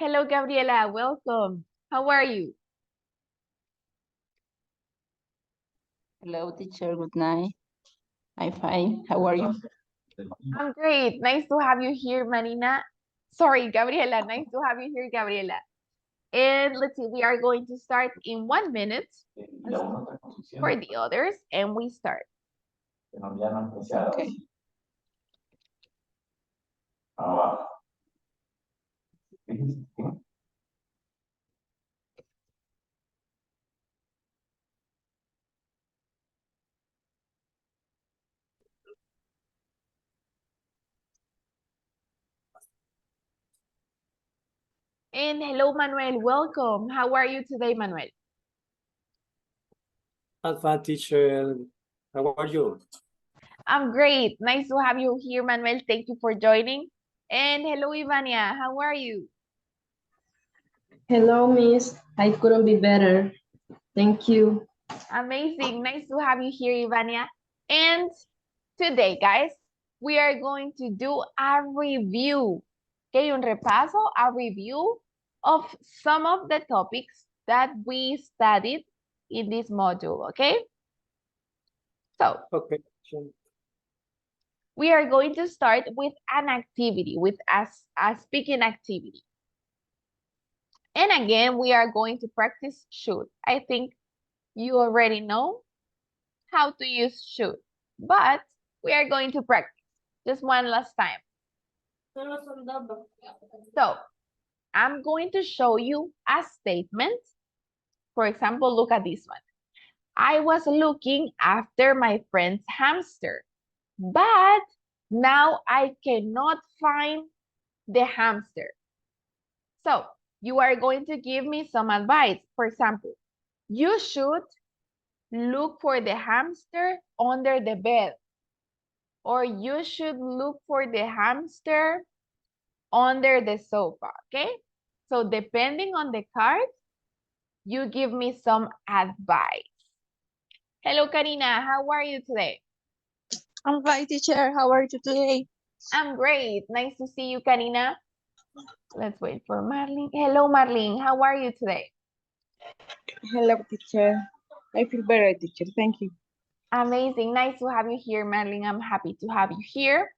Hello, Gabriela. Welcome. How are you? Hello, teacher. Good night. I'm fine. How are you? I'm great. Nice to have you here, Marina. Sorry, Gabriela. Nice to have you here, Gabriela. And let's see, we are going to start in 1 minute for the others, and we start. Okay. And hello, Manuel. Welcome. How are you today, Manuel? I'm fine, teacher. How are you? I'm great. Nice to have you here, Manuel. Thank you for joining. And hello, Ivania. How are you? Hello, Miss. I couldn't be better. Thank you. Amazing. Nice to have you here, Ivania. And today, guys, we are going to do a review. Okay, un repaso, a review of some of the topics that we studied in this module, okay? So, Okay. we are going to start with an activity, with a speaking activity. And again, we are going to practice should. I think you already know how to use should, but we are going to practice just one last time. So, I'm going to show you a statement. For example, look at this one. I was looking after my friend's hamster, but now I cannot find the hamster. So, you are going to give me some advice. For example, you should look for the hamster under the bed, or you should look for the hamster under the sofa, okay? So depending on the card, you give me some advice. Hello, Karina. How are you today? I'm fine, teacher. How are you today? I'm great. Nice to see you, Karina. Let's wait for Marlene. Hello, Marlene. How are you today? Hello, teacher. I feel better, teacher. Thank you. Amazing. Nice to have you here, Marlene. I'm happy to have you here.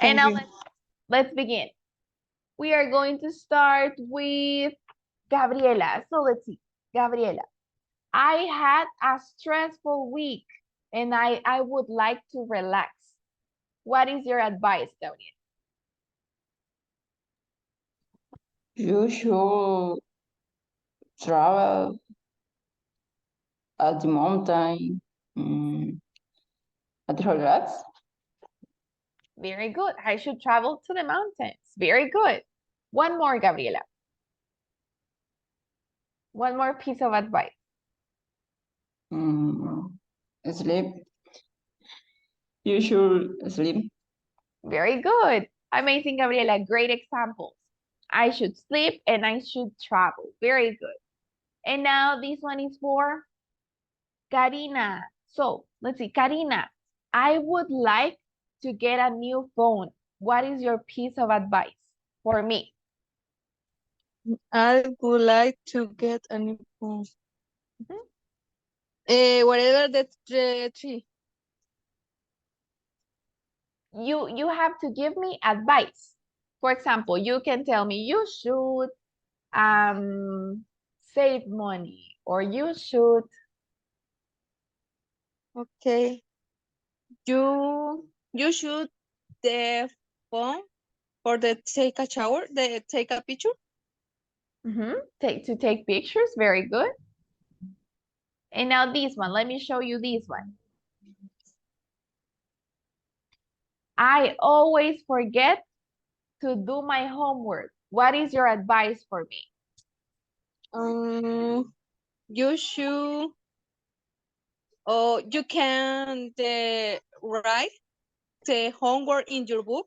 And Thank now you. let's begin. We are going to start with Gabriela. So let's see. Gabriela, I had a stressful week and I would like to relax. What is your advice, Gabriela? You should travel at the mountain, at the relax. Very good. I should travel to the mountains. Very good. One more, Gabriela. One more piece of advice. Sleep. You should sleep. Very good. Amazing, Gabriela. Great examples. I should sleep and I should travel. Very good. And now this one is for Karina. So let's see, Karina, I would like to get a new phone. What is your piece of advice for me? I would like to get a new phone. Whatever the tree. You have to give me advice. For example, you can tell me you should save money, or you should. Okay. You should the phone for the take a shower, the take a picture. Take pictures. Very good. And now this one, let me show you this one. I always forget to do my homework. What is your advice for me? You should, you can write the homework in your book.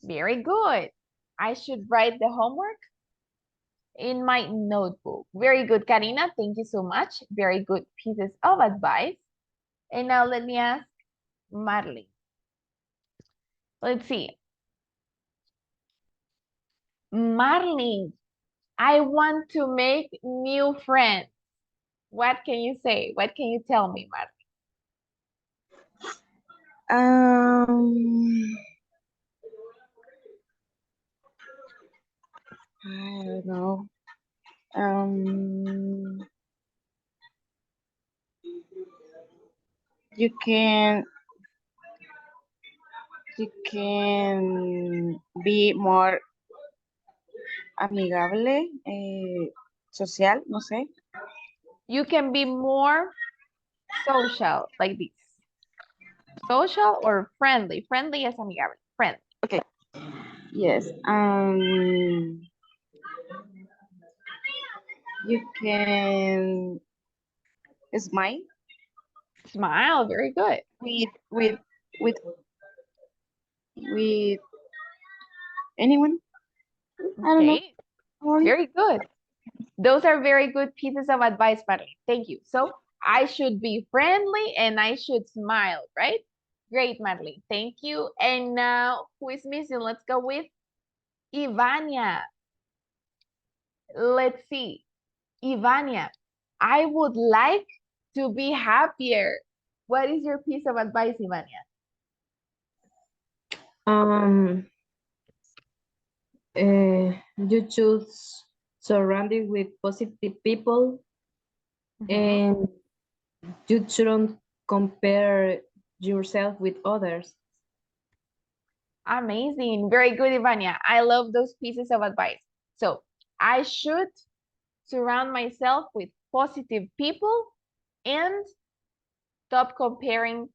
Very good. I should write the homework in my notebook. Very good, Karina. Thank you so much. Very good pieces of advice. And now let me ask Marlene. Let's see. Marlene, I want to make new friends. What can you say? What can you tell me, Marlene? I don't know. Um, you can be more amigable, social, no sé. You can be more social, like this. Social or friendly? Friendly es amigable. Friendly. Okay. Yes. You can smile Smile, very good. with with with with anyone. I don't know. Okay, How are you? very good. Those are very good pieces of advice, Marlene. Thank you. So I should be friendly and I should smile, right? Great, Marlene. Thank you. And now, who is missing? Let's go with Ivania. Let's see. Ivania, I would like to be happier. What is your piece of advice, Ivania? You choose surrounding with positive people, and you shouldn't compare yourself with others. Amazing. Very good, Ivania. I love those pieces of advice. So I should surround myself with positive people and stop comparing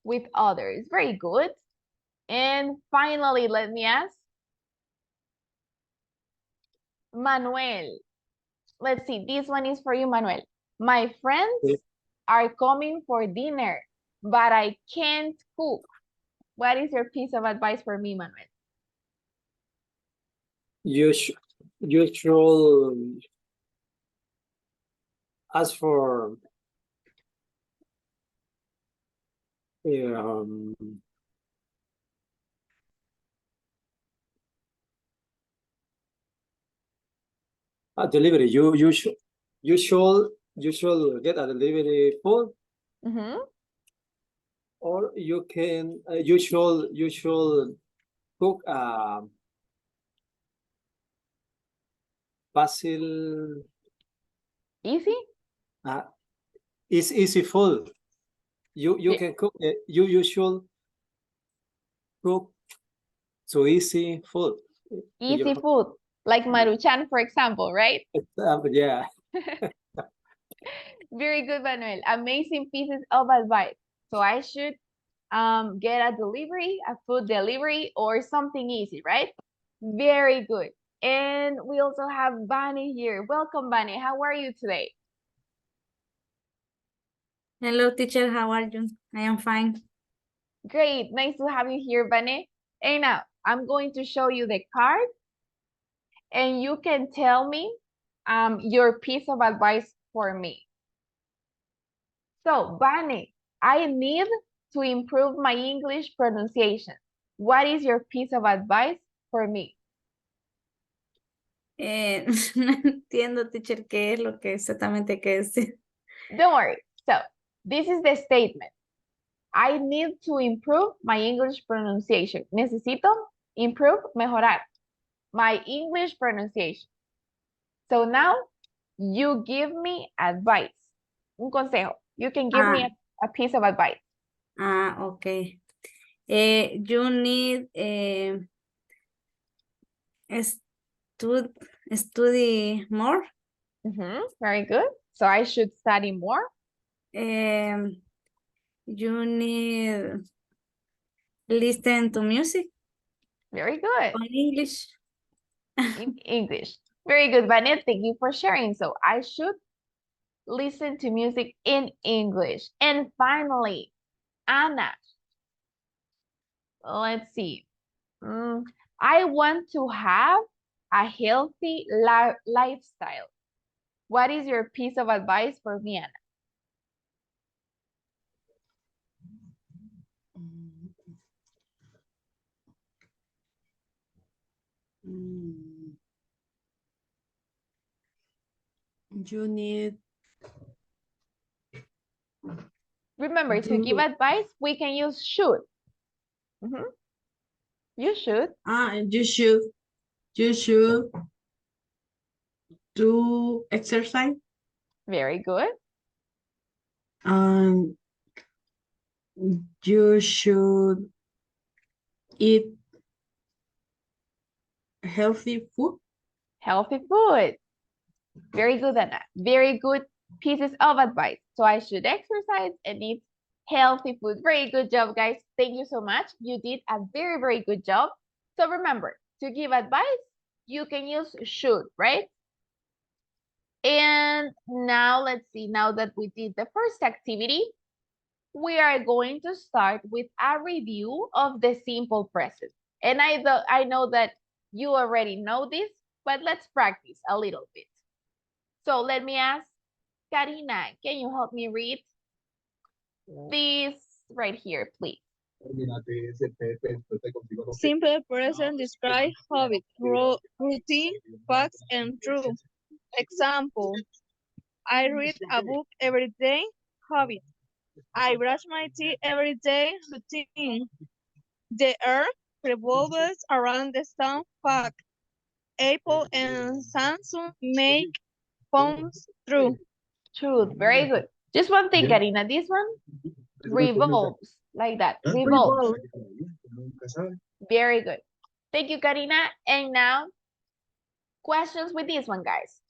with others. Very good. And finally, let me ask Manuel. Let's see, this one is for you, Manuel. My friends Yeah. are coming for dinner, but I can't cook. What is your piece of advice for me, Manuel? You should ask for um, a delivery. You should get a delivery food, or you should cook basil. Easy? Uh, it's easy food. You Yeah. can cook it. You should cook so easy food in your Easy food, like Maruchan, for example, right? yeah. Very good, Manuel. Amazing pieces of advice. So I should get a delivery, a food delivery, or something easy, right? Very good. And we also have Bunny here. Welcome, Bunny. How are you today? Hello, teacher. How are you? I am fine. Great. Nice to have you here, Bunny. And now I'm going to show you the card, and you can tell me your piece of advice for me. So, Bunny, I need to improve my English pronunciation. What is your piece of advice for me? No entiendo, teacher, qué es lo que exactamente que decir. Don't worry. So, this is the statement. I need to improve my English pronunciation. Necesito improve, mejorar my English pronunciation. So now you give me advice. Un consejo. You can give me a piece of advice. Okay. You need study more. Very good. So I should study more. You need listen to music. Very good. On English. In English. Very good, Vanette. Thank you for sharing. So I should listen to music in English. And finally, Anna. Let's see. I want to have a healthy lifestyle. What is your piece of advice for me, Anna? You need Remember, to give do advice, we can use should. Mhm. You should. you should do exercise Very good. and you should eat healthy food. Healthy food. Very good, Anna. Very good pieces of advice. So I should exercise and eat healthy food. Very good job, guys. Thank you so much. You did a very, very good job. So remember, to give advice, you can use should, right? And now let's see, now that we did the first activity, we are going to start with a review of the simple present. And I know that you already know this, but let's practice a little bit. So let me ask Karina, can you help me read this right here, please? Simple present describe habit, routine, facts, and true. Example, I read a book every day, habit. I brush my teeth every day, routine. The earth revolves around the sun, fact. Apple and Samsung make phones, true. Truth, very good. Just one thing, Karina, this one revolves like that, revolves. Very good. Thank you, Karina. And now, questions with this one, guys.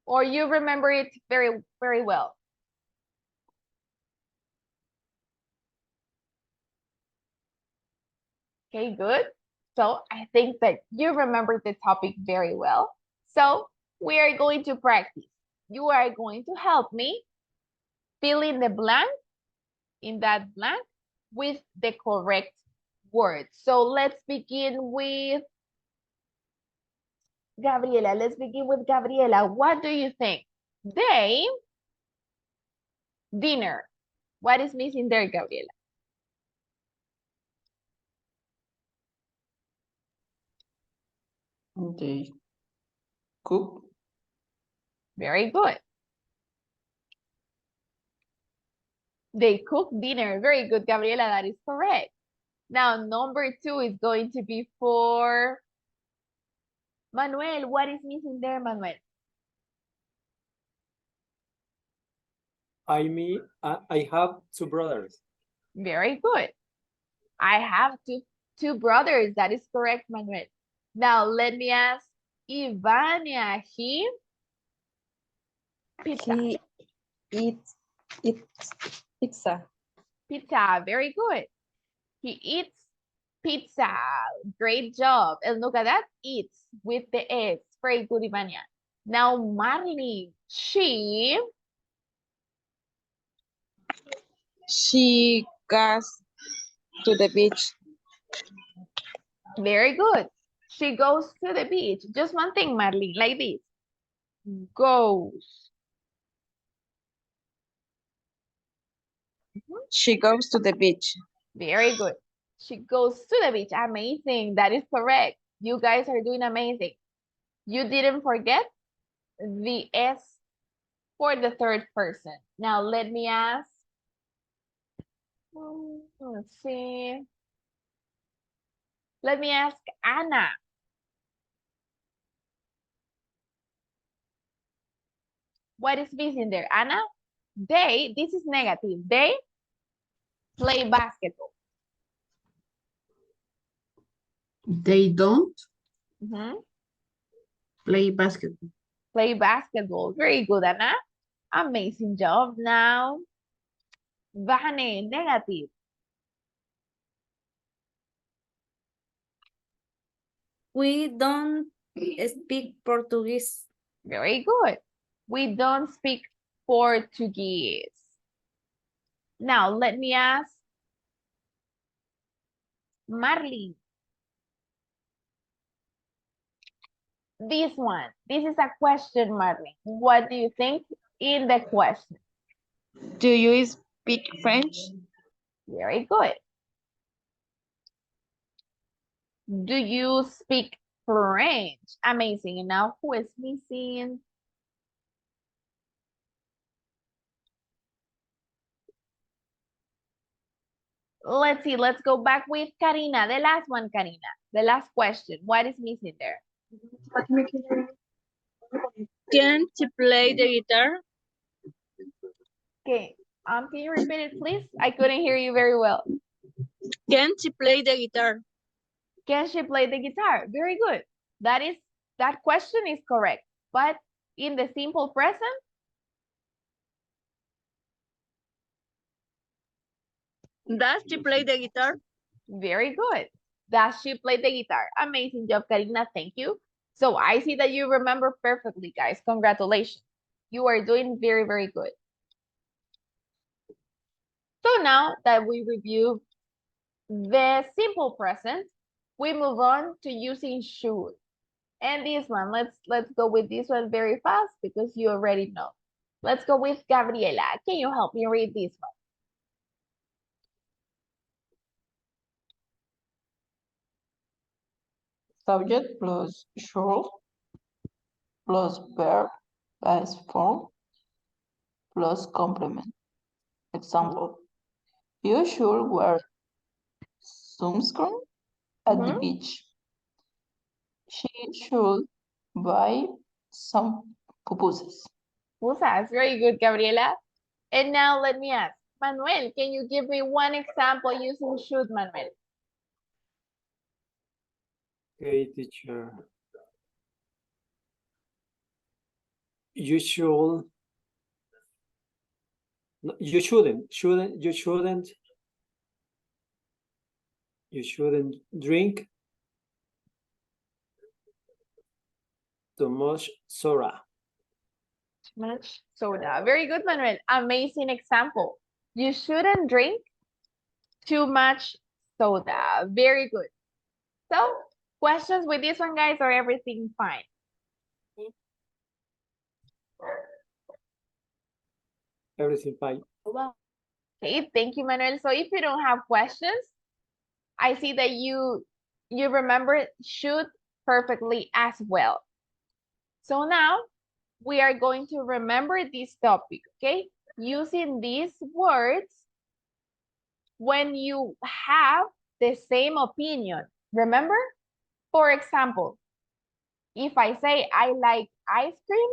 Or you remember it very, very well. Okay, good. So I think that you remember the topic very well. So we are going to practice. You are going to help me fill in the blank, in that blank, with the correct word. So let's begin with Gabriela. Let's begin with Gabriela. What do you think? They, dinner. What is missing there, Gabriela? They cook. Very good. They cook dinner. Very good, Gabriela. That is correct. Now, number 2 is going to be for Manuel. What is missing there, Manuel? I have two brothers. Very good. I have two brothers. That is correct, Manuel. Now, let me ask Ivania. He pizza. He eats pizza. Pizza. Very good. He eats pizza. Great job. And look at that. Eats with the S. Very good, Ivania. Now, Marlene. She goes to the beach. Very good. She goes to the beach. Just one thing, Marlene, like this. Goes. She goes to the beach. Very good. She goes to the beach. Amazing. That is correct. You guys are doing amazing. You didn't forget the S for the third person. Now let me ask. Let's see. Let me ask Anna. What is missing there, Anna? They, this is negative. They play basketball. They don't Mhm. play basketball. Play basketball. Very good, Anna. Amazing job. Now, Vane, negative. We don't speak Portuguese. Very good. We don't speak Portuguese. Now, let me ask Marlene. This one. This is a question, Marlene. What do you think in the question? Do you speak French? Very good. Do you speak French? Amazing. And now, who is missing? Let's see. Let's go back with Karina. The last one, Karina. The last question. What is missing there? Can she play the guitar? Okay. Can you repeat it, please? I couldn't hear you very well. Can she play the guitar? Can she play the guitar? Very good. That question is correct. But in the simple present, Does she play the guitar? very good. Does she play the guitar? Amazing job, Karina. Thank you. So I see that you remember perfectly, guys. Congratulations. You are doing very, very good. So now that we review the simple present, we move on to using should. And this one, let's go with this one very fast because you already know. Let's go with Gabriela. Can you help me read this one? Subject plus should plus verb as form plus complement. Example, you should wear sunscreen at the beach. She should buy some pupusas. That's very good, Gabriela. And now let me ask, Manuel, can you give me one example using should, Manuel? Okay, teacher. You should. No, you shouldn't drink too much soda. Too much soda. Very good, Manuel. Amazing example. You shouldn't drink too much soda. Very good. So, questions with this one, guys, or everything fine? Everything fine. Okay, thank you, Manuel. So if you don't have questions, I see that you remember should perfectly as well. So now we are going to remember this topic, okay? Using these words when you have the same opinion. Remember? For example, if I say I like ice cream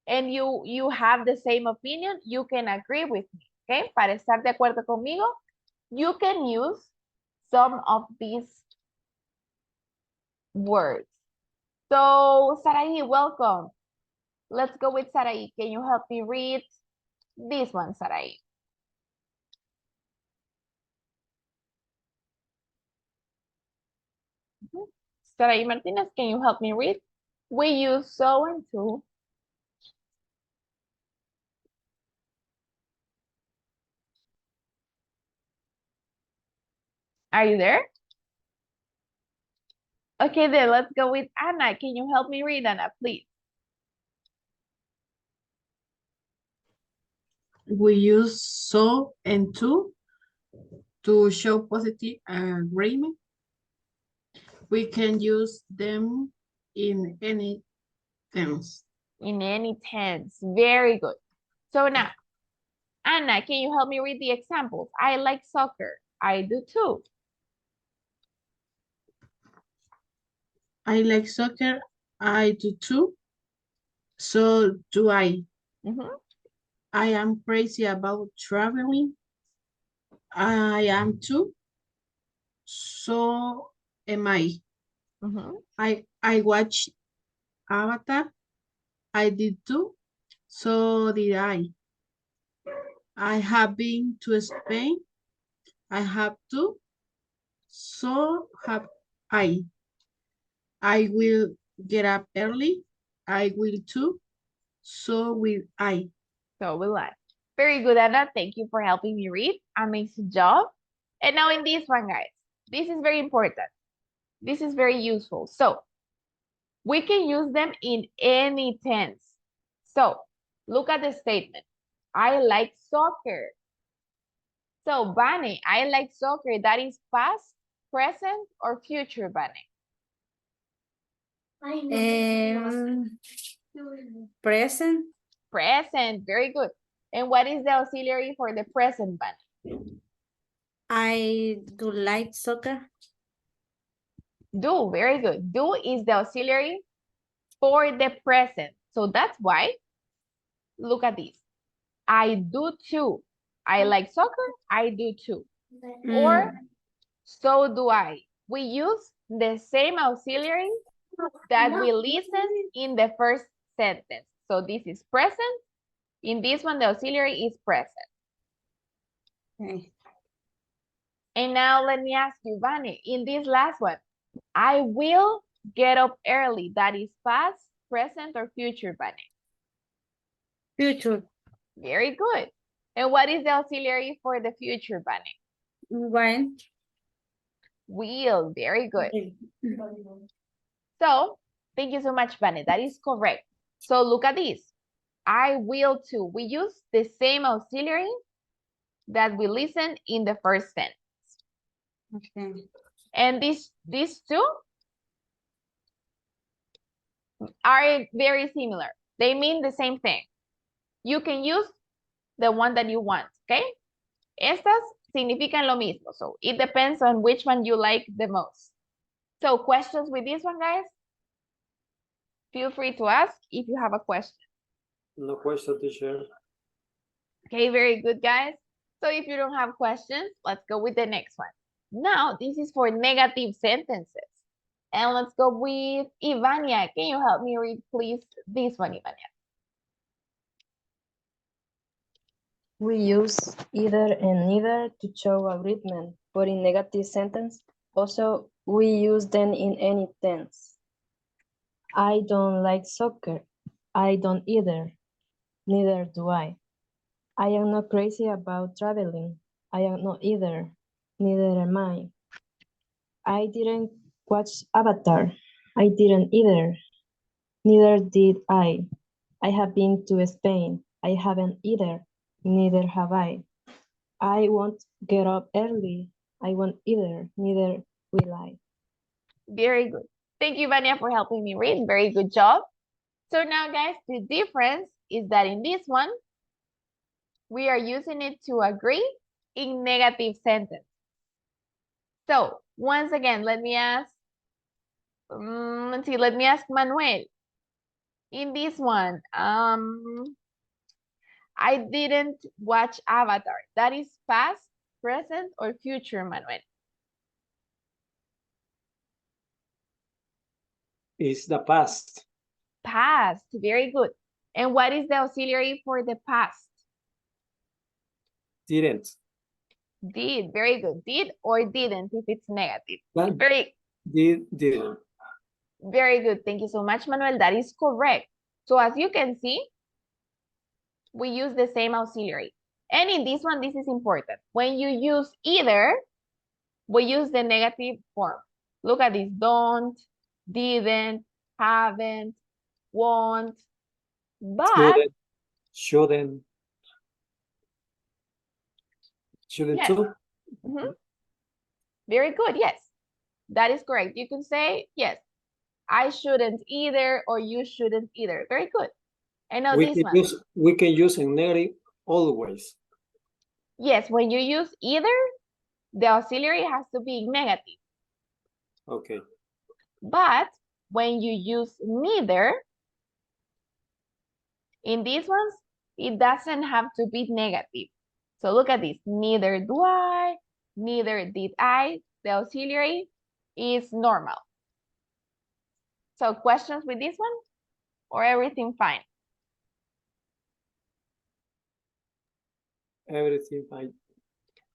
and you have the same opinion, you can agree with me, okay? Para estar de acuerdo conmigo, you can use some of these words. So, Sarai, welcome. Let's go with Sarai. Can you help me read this one, Sarai? Sarai Martinez, can you help me read? We use so and to. Are you there? Okay, then let's go with Anna. Can you help me read, Anna, please? We use so and to show positive agreement. We can use them in any tense. In any tense. Very good. So now, Anna, can you help me read the examples? I like soccer. I do too. I like soccer. I do too. So do I. I am crazy about traveling. I am too. So am I. I watched Avatar. I did too. So did I. I have been to Spain. I have to. So have I. I will get up early. I will too. So will I. So will I. Very good, Anna. Thank you for helping me read. Amazing job. And now in this one, guys, this is very important. This is very useful. So we can use them in any tense. So look at the statement. I like soccer. So Vane, I like soccer. That is past, present, or future, Vane? Present. Present. Very good. And what is the auxiliary for the present, Vane? I do like soccer. Do, very good. Do is the auxiliary for the present. So that's why, look at this. I do too. I like soccer, I do too. Or so do I. We use the same auxiliary that we listen in the first sentence. So this is present. In this one, the auxiliary is present. Okay. And now let me ask you, Vane, in this last one, I will get up early. That is past, present, or future, Vane? Future. Very good. And what is the auxiliary for the future, Vane? When? Will. Very good. So, thank you so much, Vane. That is correct. So look at this. I will too. We use the same auxiliary that we listen in the first sentence. Okay. And these two are very similar. They mean the same thing. You can use the one that you want, okay? Estas significan lo mismo, so it depends on which one you like the most. So questions with this one, guys? Feel free to ask if you have a question. No question, teacher. Okay, very good, guys. So if you don't have questions, let's go with the next one. Now, this is for negative sentences. And let's go with Ivania. Can you help me read, please, this one, Ivania? We use either and neither to show agreement, but in negative sentence, also we use them in any tense. I don't like soccer. I don't either. Neither do I. I am not crazy about traveling. I am not either. Neither am I. I didn't watch Avatar. I didn't either. Neither did I. I have been to Spain. I haven't either. Neither have I. I won't get up early. I won't either. Neither will I. Very good. Thank you, Vania, for helping me read. Very good job. So now, guys, the difference is that in this one, we are using it to agree in negative sentence. So once again, let me ask, let me ask Manuel. In this one, I didn't watch Avatar. That is past, present, or future, Manuel? It's the past. Past, very good. And what is the auxiliary for the past? Didn't. Did, very good. Did or didn't if it's negative. But didn't. Very good. Thank you so much, Manuel. That is correct. So as you can see, we use the same auxiliary. And in this one, this is important. When you use either, we use the negative form. Look at this. Don't, didn't, haven't, won't, but Shouldn't yes. too. Very good. Yes, that is correct. You can say, yes, I shouldn't either, or you shouldn't either. Very good. And now this one. We can use in negative always. Yes, when you use either, the auxiliary has to be negative. Okay. But when you use neither, in these ones, it doesn't have to be negative. So look at this. Neither do I, neither did I. The auxiliary is normal. So questions with this one? Or everything fine? Everything fine.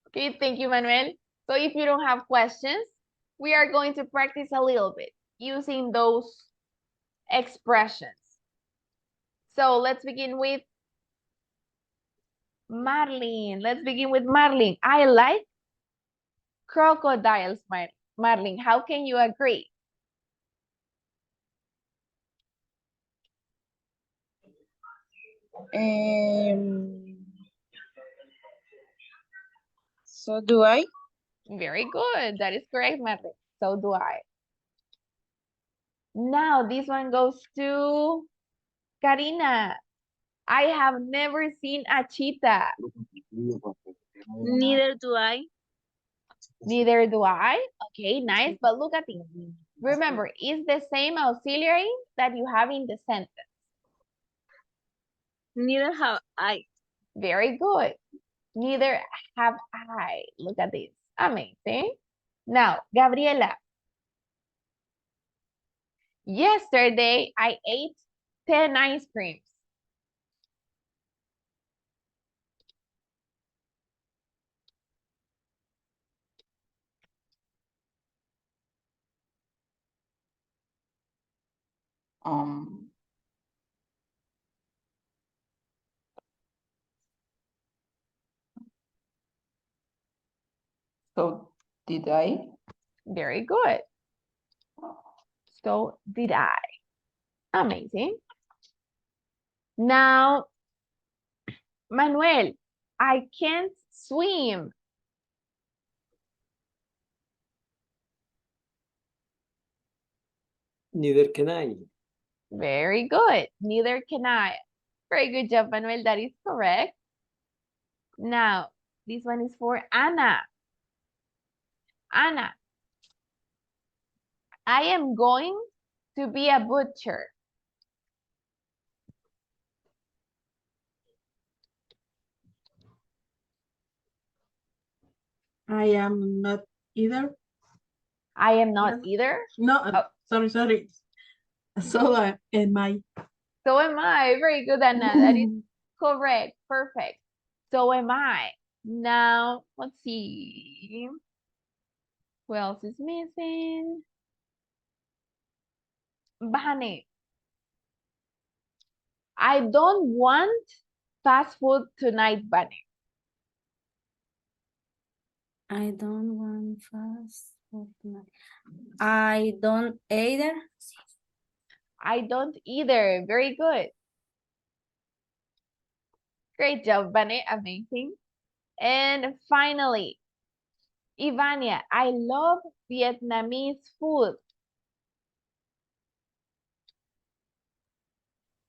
Okay, thank you, Manuel. So if you don't have questions, we are going to practice a little bit using those expressions. So let's begin with Marlene. Let's begin with Marlene. I like crocodiles, Marlene. How can you agree? So do I. Very good. That is correct, Marlene. So do I. Now this one goes to Karina. I have never seen a cheetah. Neither do I. Neither do I. Okay, nice. But look at this. Remember, it's the same auxiliary that you have in the sentence. Neither have I. Very good. Neither have I. Look at this. Amazing. Now, Gabriela. Yesterday, I ate 10 ice creams. Um, so did I? Very good. So did I. Amazing. Now, Manuel, I can't swim. Neither can I. Very good. Neither can I. Very good job, Manuel. That is correct. Now, this one is for Anna. Anna, I am going to be a butcher. I am not either. I am not either. No, Oh. sorry. So am I. So am I. Very good, Anna. That is correct. Perfect. So am I. Now, let's see. Who else is missing? Vane. I don't want fast food tonight, Vane. I don't want fast food tonight. I don't either. I don't either. Very good. Great job, Vane. Amazing. And finally, Ivania, I love Vietnamese food.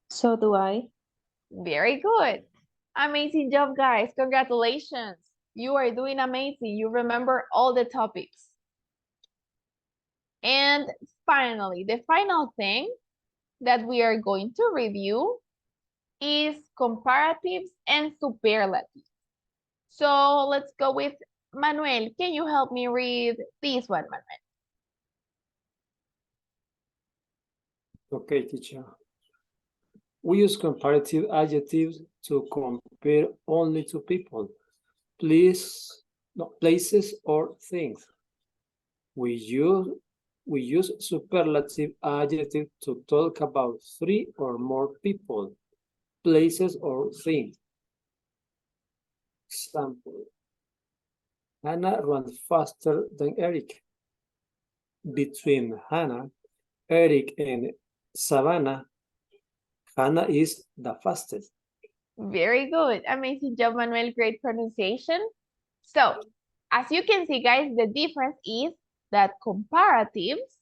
So do I. Very good. Amazing job, guys. Congratulations. You are doing amazing. You remember all the topics. And finally, the final thing that we are going to review is comparatives and superlatives. So let's go with Manuel. Can you help me read this one, Manuel? Okay, teacher. We use comparative adjectives to compare only two people, places or things. We use superlative adjectives to talk about three or more people, places or things. Example, Hannah runs faster than Eric. Between Hannah, Eric, and Savannah, Hannah is the fastest. Very good. Amazing job, Manuel. Great pronunciation. So, as you can see, guys, the difference is that comparatives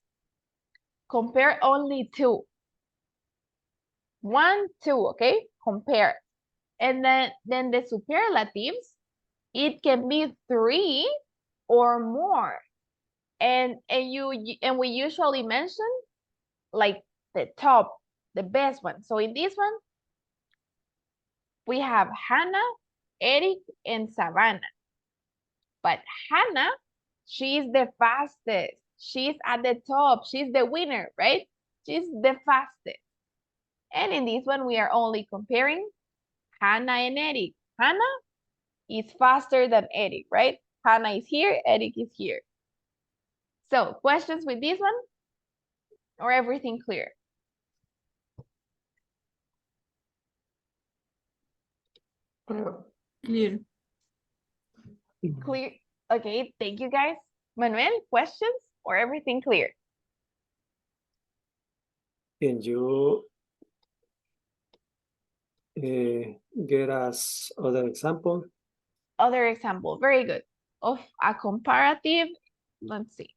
compare only two. 1, 2, okay? Compare. And then the superlatives, it can be 3 or more. And we usually mention like the top, the best one. So in this one, we have Hannah, Eric, and Savannah. But Hannah, she's the fastest. She's at the top. She's the winner, right? She's the fastest. And in this one, we are only comparing Hannah and Eric. Hannah is faster than Eric, right? Hannah is here, Eric is here. So, questions with this one? Or everything clear? Clear. Clear. Okay, thank you guys. Manuel, questions or everything clear? Can you get us other example? Other example, very good. Of a comparative, let's see.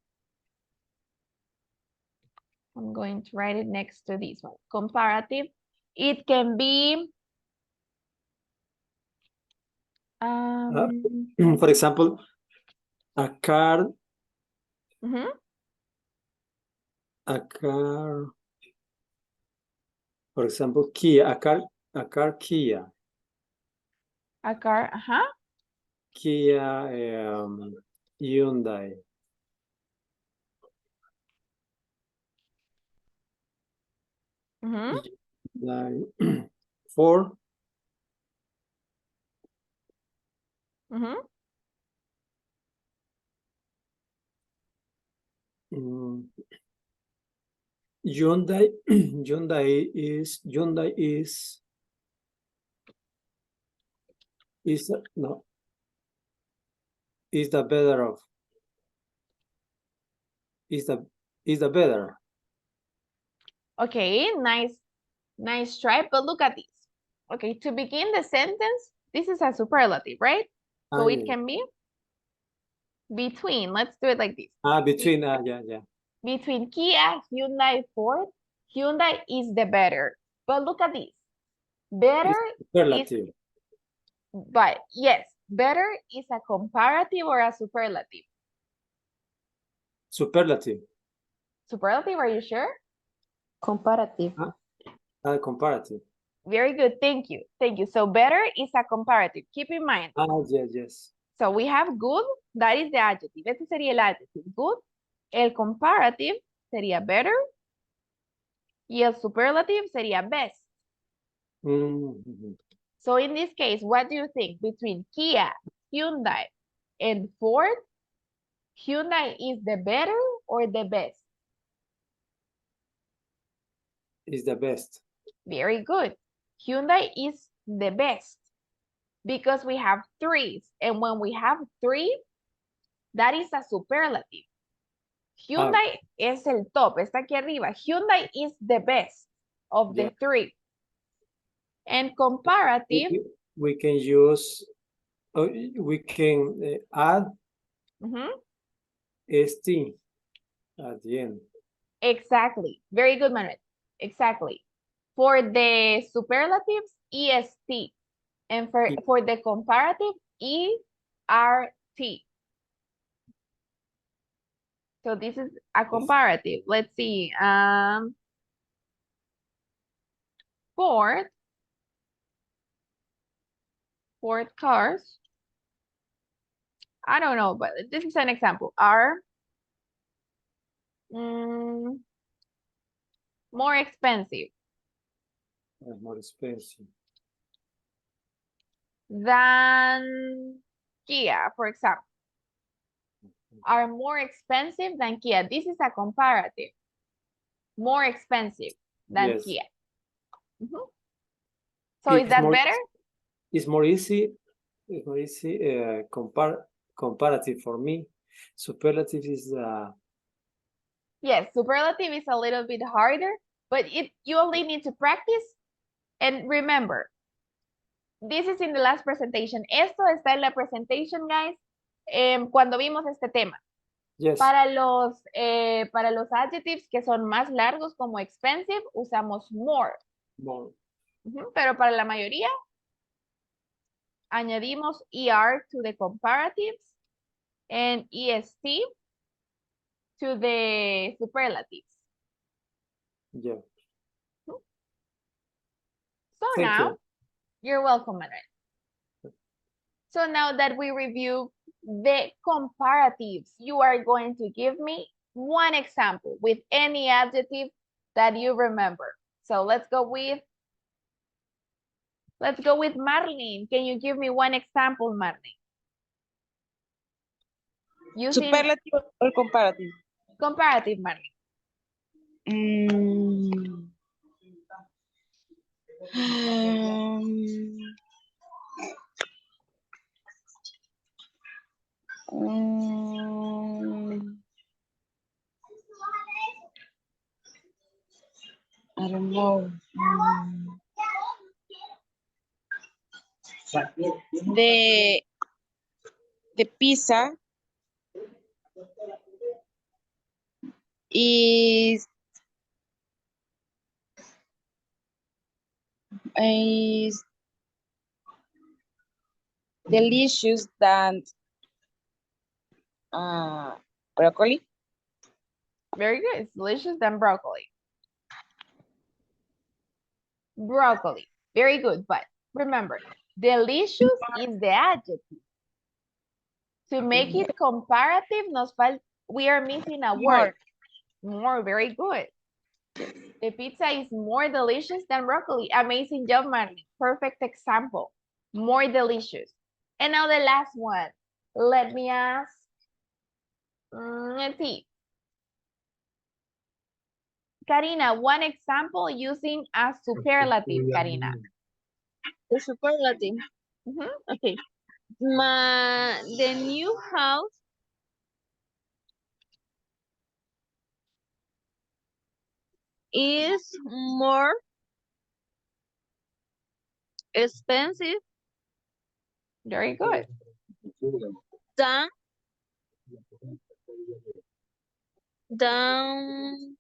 I'm going to write it next to this one. Comparative, it can be, For example, A car, Mhm. a car, for example, Kia, a car Kia. A car, uh-huh. Kia, Hyundai. Mhm. Hyundai. Ford, Mhm. mm, Hyundai, Hyundai is no, is the better of, is the better. Okay, nice try, but look at this. Okay, to begin the sentence, this is a superlative, right? So it yeah. can be between. Let's do it like this. Between, yeah. Between Kia, Hyundai, Ford, Hyundai is the better. But look at this. Better It's superlative. but yes, better is a comparative or a superlative. Superlative. Superlative, are you sure? Comparative. Comparative. Very good, thank you. Thank you. So better is a comparative. Keep in mind. Yes. So we have good, that is the adjective. Este sería el adjective, good. El comparative sería better. Y el superlative sería best. Mhm. So in this case, what do you think between Kia, Hyundai, and Ford? Hyundai is the better or the best? Is the best. Very good. Hyundai is the best because we have threes. And when we have three, that is a superlative. Hyundai es el top, está aquí arriba. Hyundai is the best of the Yeah. three. And comparative, We can use, we can add st at the end. exactly. Very good, Manuel. Exactly. For the superlatives, est. And for the comparative, ert. So this is a comparative. Let's see. Ford cars. I don't know, but this is an example. Are more expensive More expensive. than Kia, for example. Are more expensive than Kia. This is a comparative. More expensive than Kia. So is that better? It's more easy. It's more easy. Comparative for me. Superlative is Yes, superlative is a little bit harder, but you only need to practice. And remember, this is in the last presentation. Esto está en la presentation, guys, cuando vimos este tema. yes. Para los adjectives que son más largos como expensive, usamos more. More. Pero para la mayoría, añadimos ER to the comparatives and EST to the superlatives. Yeah. So Thank now, you. You're welcome, Manuel. So now that we review the comparatives, you are going to give me one example with any adjective that you remember. So let's go with Marlene. Can you give me one example, Marlene? Using Superlative or comparative? comparative, Marlene. I don't know. The pizza is delicious than Broccoli. Very good. It's delicious than broccoli. Broccoli. Very good. But remember, delicious is the adjective. To make it comparative, we are missing a word. More. Very good. The pizza is more delicious than broccoli. Amazing job, Marlene. Perfect example. More delicious. And now the last one. Let me ask. Let's see. Karina, one example using a superlative, Karina. The superlative. Okay. The new house is more expensive Very good. than than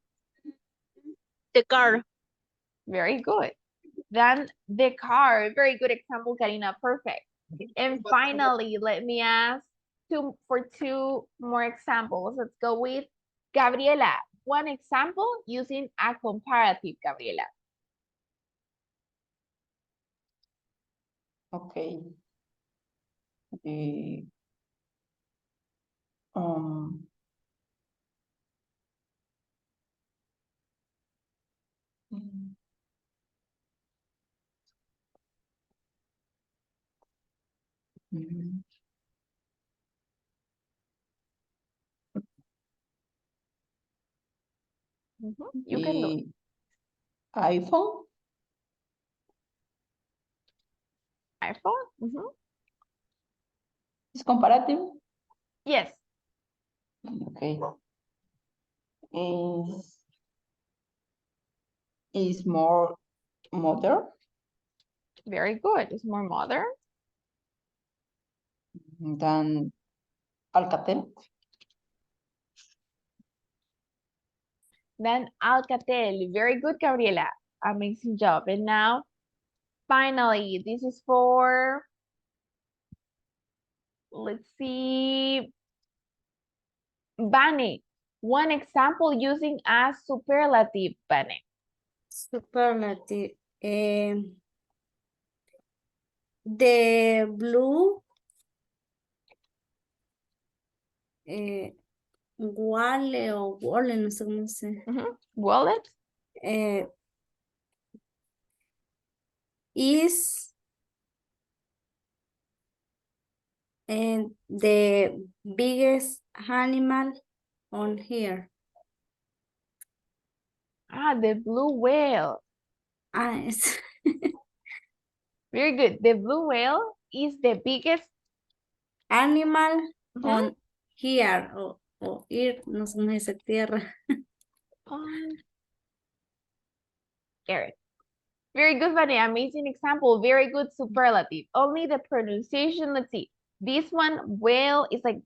the car. Very good. Then the car. Very good example, Karina. Perfect. And finally, let me ask for two more examples. Let's go with Gabriela. One example using a comparative, Gabriela. Okay. The um mm, You can do it. the iPhone iPhone? is comparative. Yes. Okay. Is more modern Very good. It's more modern. than Alcatel. Then Alcatel. Very good, Gabriela. Amazing job. And now, finally, this is for, let's see, Bane. One example using a superlative, Bane. Superlative. The blue wallet o wallet, no sé cómo se. Wallet. Is the biggest animal on here. The blue whale. It's Very good. The blue whale is the biggest animal on here o earth, no sé cómo se dice tierra. on earth. Very good, Vane. Amazing example. Very good superlative. Only the pronunciation, let's see. This one, whale, is like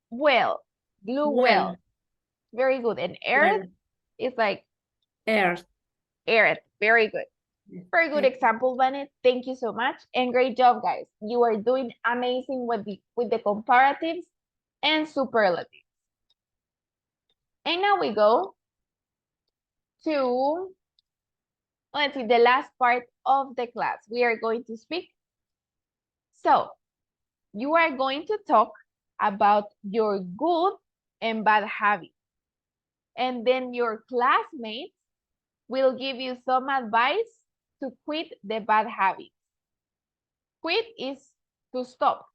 whale. Blue whale. Very good. And earth is like earth. earth. Very good. Very good example, Vane. Thank you so much. And great job, guys. You are doing amazing with the comparatives and superlatives. And now we go to, let's see, the last part of the class. We are going to speak. So, you are going to talk about your good and bad habits. And then your classmates will give you some advice to quit the bad habits. Quit is to stop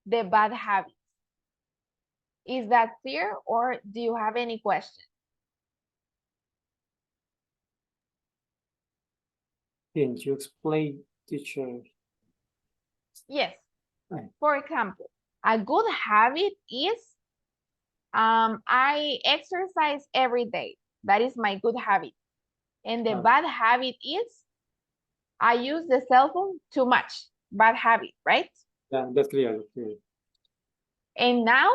the bad habits. Is that clear, or do you have any questions? Can you explain, teacher? Yes. Right. For example, a good habit is I exercise every day. That is my good habit. And the bad habit is I use the cell phone too much. Bad habit, right? Yeah, that's clear. And now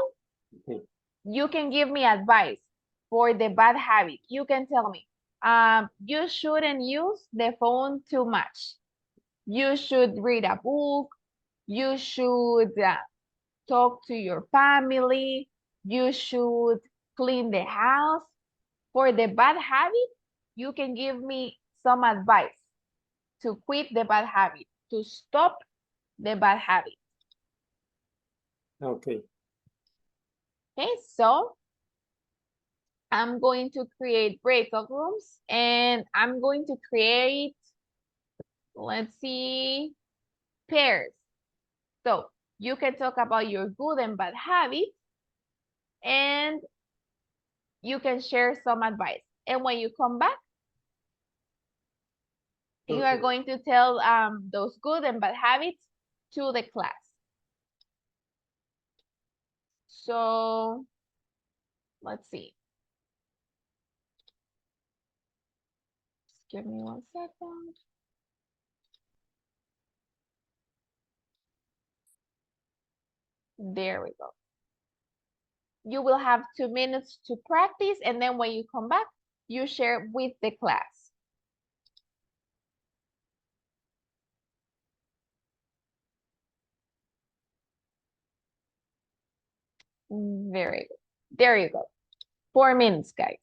you can give me advice for the bad habit. You can tell me, you shouldn't use the phone too much. You should read a book. You should talk to your family. You should clean the house. For the bad habit, you can give me some advice to quit the bad habit, to stop the bad habit. Okay. Okay, so I'm going to create breakout rooms and I'm going to create, let's see, pairs. So you can talk about your good and bad habits and you can share some advice. And when you come back, you are Okay. going to tell those good and bad habits to the class. So let's see. Just give me 1 second. There we go. You will have 2 minutes to practice, and then when you come back, you share with the class. Very good. There you go. 4 minutes, guys.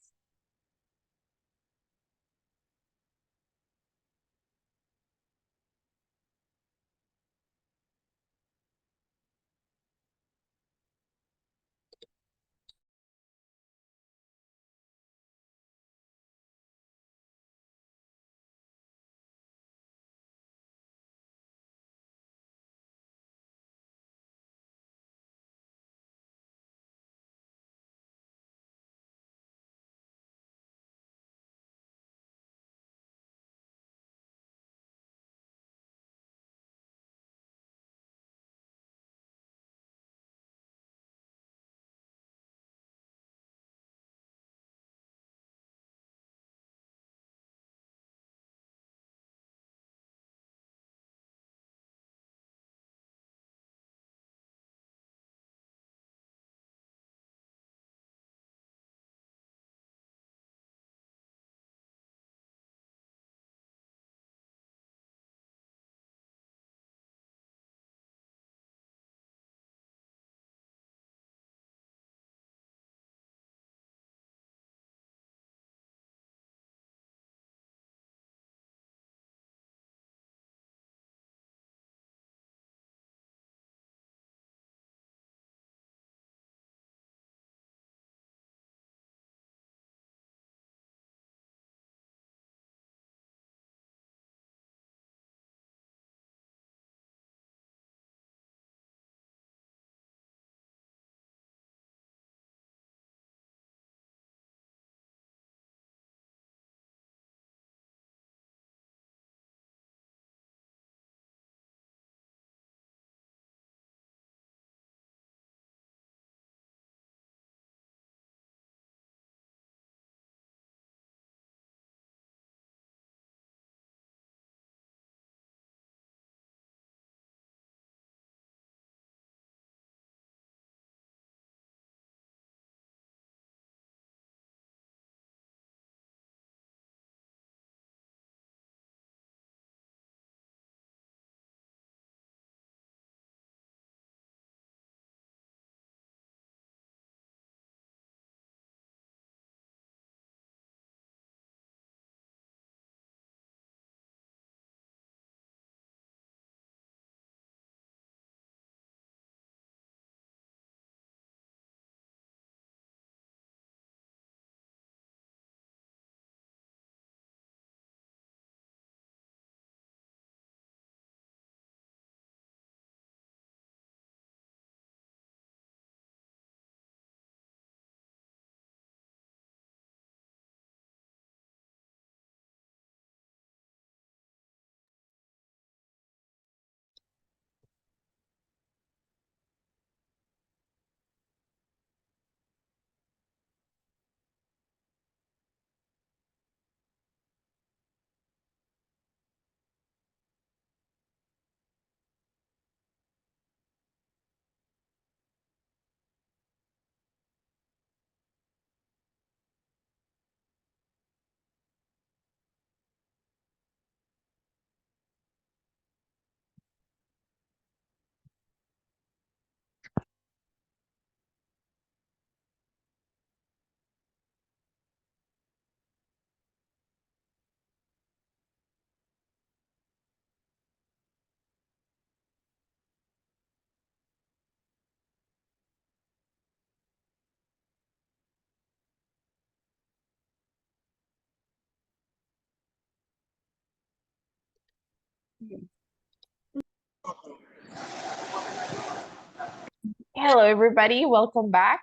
Hello, everybody. Welcome back.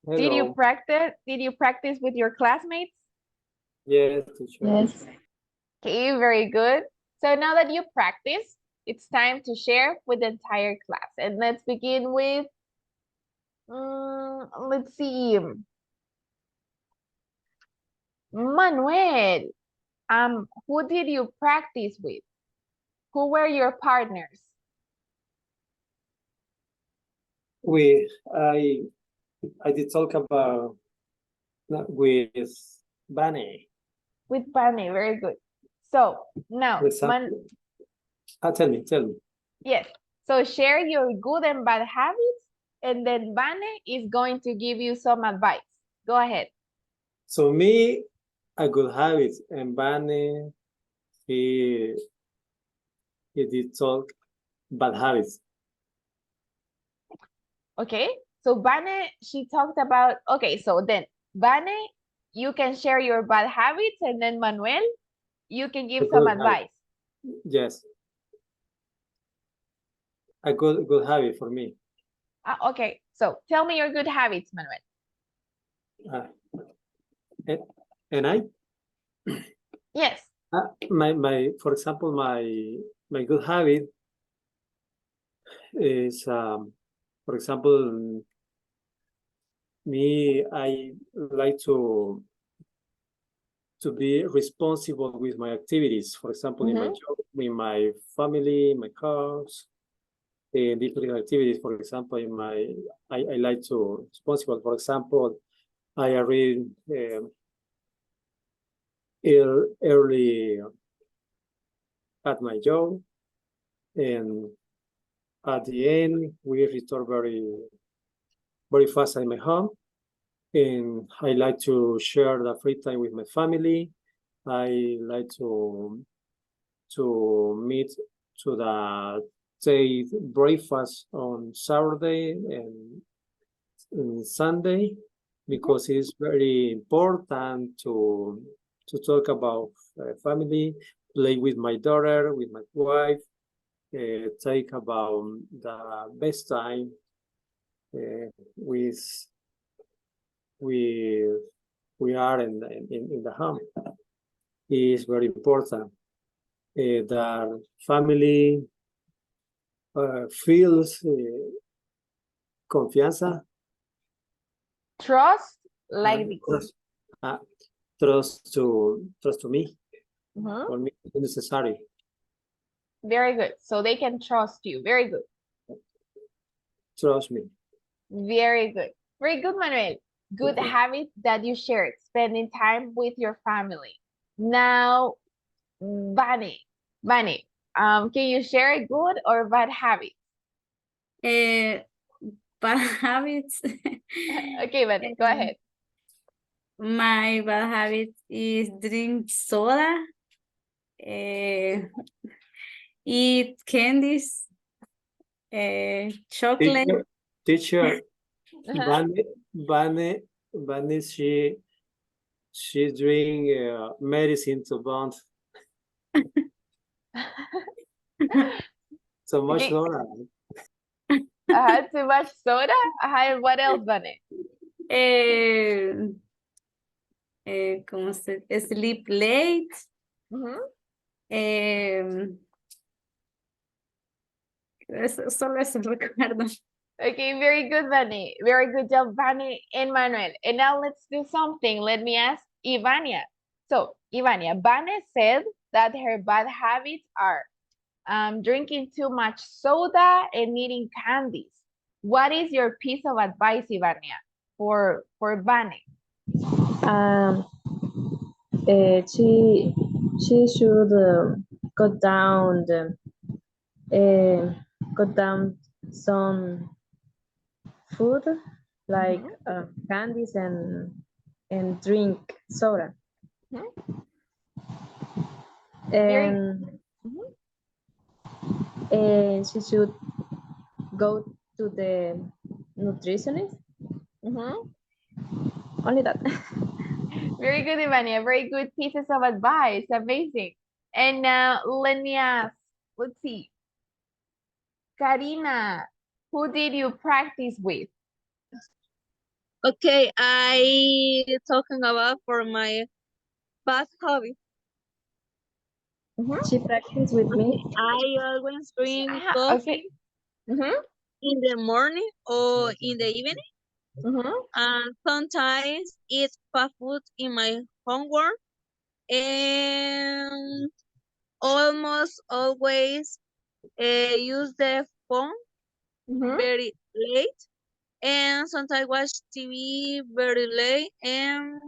Did you Hello. practice? Did you practice with your classmates? Yes, teacher. Yes. Okay, very good. So now that you practice, it's time to share with the entire class. And let's begin with, let's see, Manuel. Who did you practice with? Who were your partners? I did talk about with Bunny. With Bunny, very good. So now, For example, tell me. yes. So share your good and bad habits, and then Bunny is going to give you some advice. Go ahead. So me, a good habit, and Bunny, he did talk bad habits. Okay. So Bunny, she talked about, okay, so then Bunny, you can share your bad habits, and then Manuel, you can give A some good habit. advice. Yes. A good habit for me. Okay, so tell me your good habits, Manuel. And I Yes. for example, my good habit is for example, me, I like to be responsible with my activities. For example, in my job, in my family, my cars, in different activities. For example, I like to responsible. For example, I read early at my job, and at the end we return very fast at my home. And I like to share the free time with my family. I like to meet to the take breakfast on Saturday and Sunday, because it's very important to talk about family, play with my daughter, with my wife, take about the best time with we are in the home. Is very important. The family feels confianza. Trust, like this. Trust to me. Mhm. For me, it's necessary. Very good. So they can trust you. Very good. Trust me. Very good. Very good, Manuel. Good Okay. habit that you shared, spending time with your family. Now, Bunny, can you share a good or bad habit? Bad habits. Okay, Bunny, go ahead. My bad habit is drink soda, eat candies, chocolate. Teacher, Uh-huh. Vane, she drink medicine to bond. So much Okay. soda. Too much soda? And what else, Bunny? ¿Cómo se? Sleep late. Mhm. Solo eso recuerdo. Okay, very good, Bunny. Very good job, Bunny and Manuel. And now let's do something. Let me ask Ivania. So, Ivania, Bunny said that her bad habits are drinking too much soda and eating candies. What is your piece of advice, Ivania, for Bunny? She should cut down cut down some food like candies and drink soda. Mhm. And she should go to the nutritionist. Only that. Very good, Ivania. Very good pieces of advice. Amazing. And now let me ask, let's see. Karina, who did you practice with? Okay, I talking about for my bad hobby. She practiced with me. I always drink Ah, coffee okay. Mm-hmm. in the morning or in the evening, Mm-hmm. and sometimes eat fast food in my homework, and almost always use the phone Mm-hmm. very late, and sometimes watch TV very late, and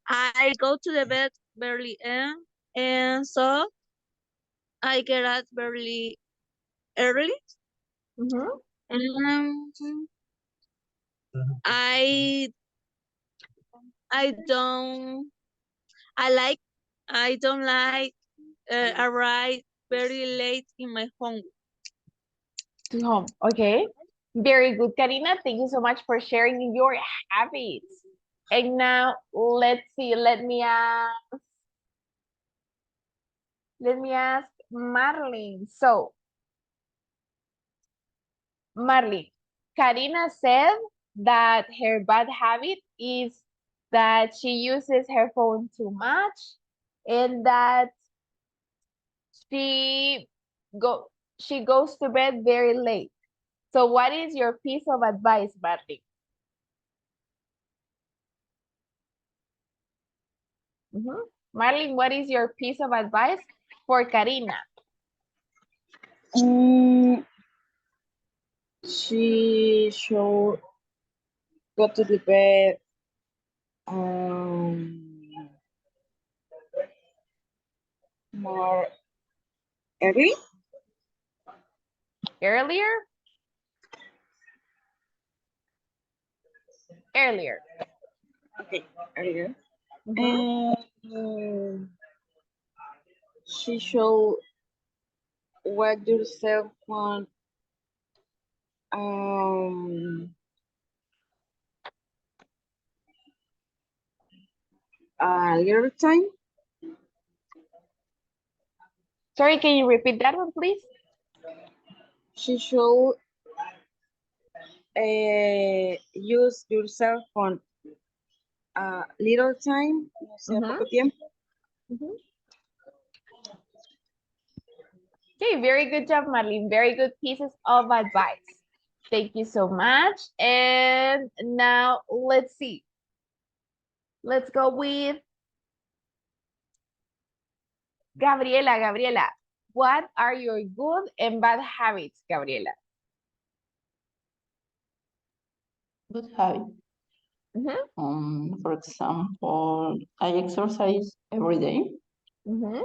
I go to the bed very early, and so I get up very early. Mm-hmm. Um, I I don't I like I don't like arrive very late in my home. To home. Okay. Very good, Karina. Thank you so much for sharing your habits. And now let's see. Let me ask Marlene. So, Marlene, Karina said that her bad habit is that she uses her phone too much and that she go she goes to bed very late. So what is your piece of advice, Marlene? Marlene, what is your piece of advice for Karina? She should go to the bed more early. Earlier? Earlier. Okay, earlier. Mhm. And she should watch yourself on a little time. Sorry, can you repeat that one, please? She should use your cell phone a little time, no sé, Mhm. poco tiempo. Mhm. Okay, very good job, Marlene. Very good pieces of advice. Thank you so much. And now let's see. Let's go with Gabriela. Gabriela, what are your good and bad habits, Gabriela? Good habit. Mhm. For example, I exercise every day. Mhm.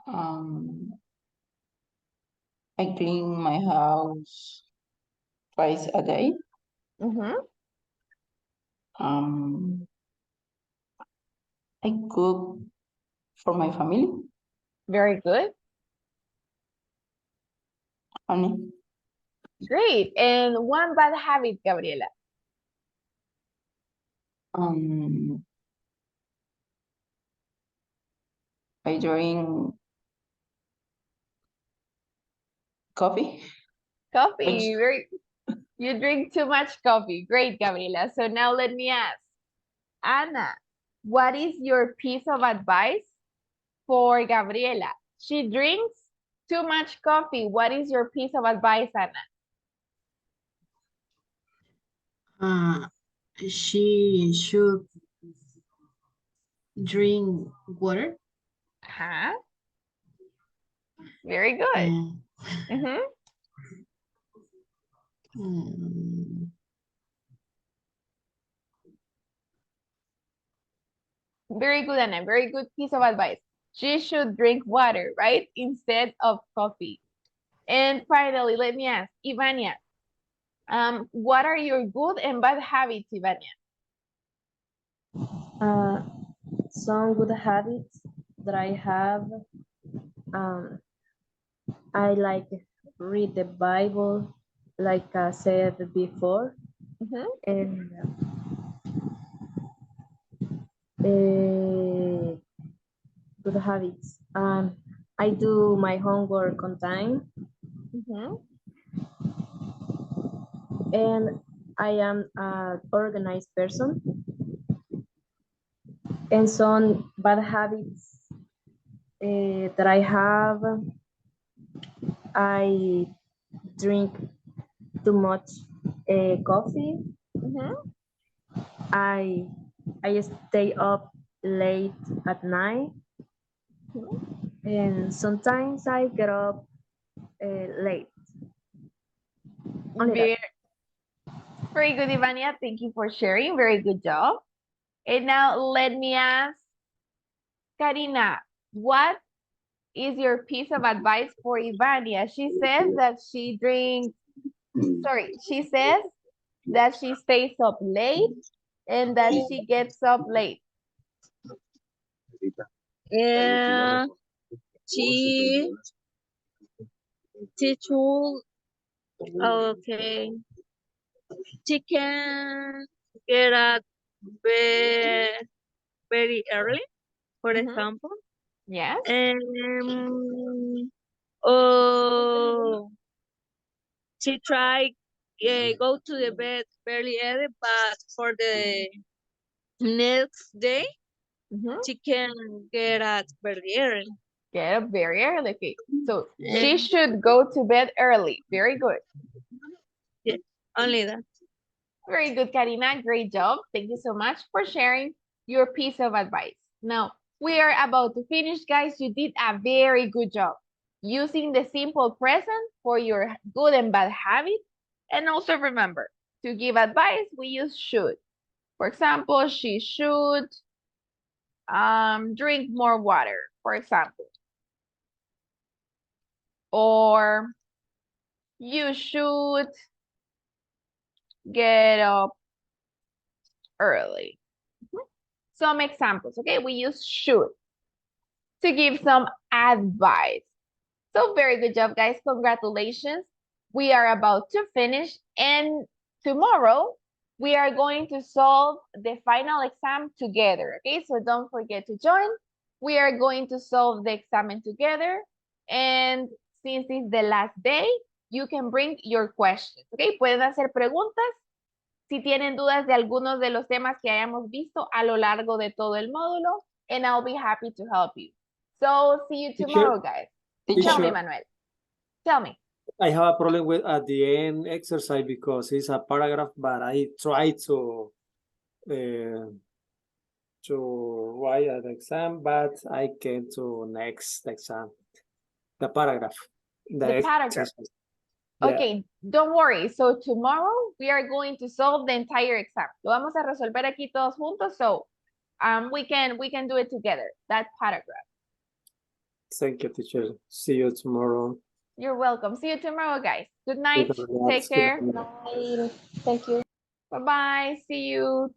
Um, I clean my house twice a day. Mhm. Um, I cook for my family. Very good. Honey. Great. And one bad habit, Gabriela. Um, I drink coffee. Coffee. Which You drink too much coffee. Great, Gabriela. So now let me ask, Anna, what is your piece of advice for Gabriela? She drinks too much coffee. What is your piece of advice, Anna? She should drink water. Huh? Very good. Mhm. Mm, Very good, Anna. Very good piece of advice. She should drink water, right? Instead of coffee. And finally, let me ask, Ivania, what are your good and bad habits, Ivania? Some good habits that I have. Um, I like read the Bible, like I said before, Mhm. and uh, good habits. I do my homework on time, Mhm. and I am an organized person. And some bad habits that I have, I drink too much coffee. Mhm. I stay up late at night, Mhm. and sometimes I get up late. Only that. Very, very good, Ivania. Thank you for sharing. Very good job. And now let me ask Karina, what is your piece of advice for Ivania? She says that she drinks, she says that she stays up late and that she gets up late. Yeah, she told, okay, she can get up very, very early, for Mhm. example, Yes. and oh, she try go to the bed very early, but for the next day Mhm. she can get up very early. Get up very early. Okay. So she And should go to bed early. Very good. yeah, only that. Very good, Karina. Great job. Thank you so much for sharing your piece of advice. Now, we are about to finish, guys. You did a very good job using the simple present for your good and bad habits. And also remember, to give advice, we use should. For example, she should drink more water, for example. Or you should get up early. Some examples, okay? We use should to give some advice. So very good job, guys. Congratulations. We are about to finish, and tomorrow we are going to solve the final exam together, okay? So don't forget to join. We are going to solve the exam together, and since it's the last day, you can bring your questions, okay? Pueden hacer preguntas si tienen dudas de algunos de los temas que hayamos visto a lo largo de todo el módulo, and I'll be happy to help you. So see you tomorrow, guys. Tell me, Teacher, Manuel. Tell me. I have a problem with at the end exercise because it's a paragraph, but I try to write an exam, but I can't to next exam. The paragraph. The paragraph. Exercise. Yeah. Okay, don't worry. So tomorrow we are going to solve the entire exam. Lo vamos a resolver aquí todos juntos, so we can do it together. That paragraph. Thank you, teacher. See you tomorrow. You're welcome. See you tomorrow, guys. Good night. Take care. Bye. Thank you. Bye-bye. See you.